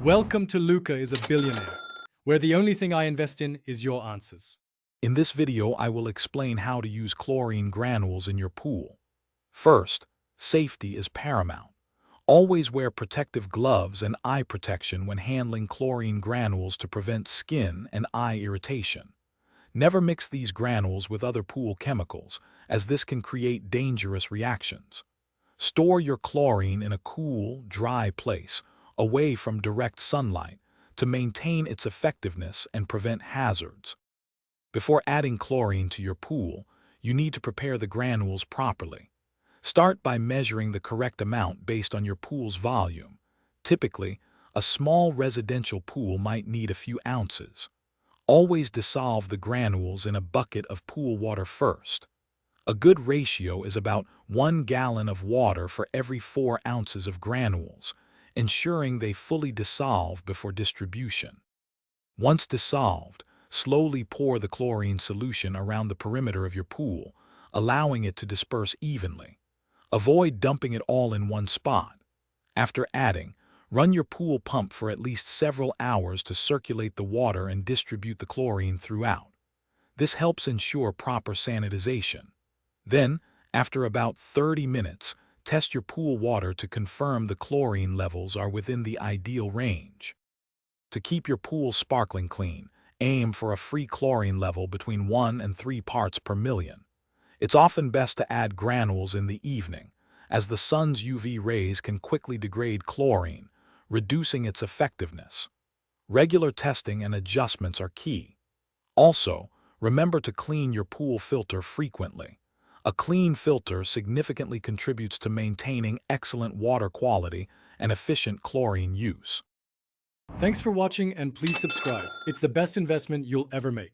Welcome to Luca is a Billionaire, where the only thing I invest in is your answers. In this video, I will explain how to use chlorine granules in your pool. First, safety is paramount. Always wear protective gloves and eye protection when handling chlorine granules to prevent skin and eye irritation. Never mix these granules with other pool chemicals, as this can create dangerous reactions. Store your chlorine in a cool, dry place, away from direct sunlight, to maintain its effectiveness and prevent hazards. Before adding chlorine to your pool, you need to prepare the granules properly. Start by measuring the correct amount based on your pool's volume. Typically, a small residential pool might need a few ounces. Always dissolve the granules in a bucket of pool water first. A good ratio is about 1 gallon of water for every 4 ounces of granules, ensuring they fully dissolve before distribution. Once dissolved, slowly pour the chlorine solution around the perimeter of your pool, allowing it to disperse evenly. Avoid dumping it all in one spot. After adding, run your pool pump for at least several hours to circulate the water and distribute the chlorine throughout. This helps ensure proper sanitization. Then, after about 30 minutes, test your pool water to confirm the chlorine levels are within the ideal range. To keep your pool sparkling clean, aim for a free chlorine level between 1 and 3 parts per million. It's often best to add granules in the evening, as the sun's UV rays can quickly degrade chlorine, reducing its effectiveness. Regular testing and adjustments are key. Also, remember to clean your pool filter frequently. A clean filter significantly contributes to maintaining excellent water quality and efficient chlorine use. Thanks for watching and please subscribe. It's the best investment you'll ever make.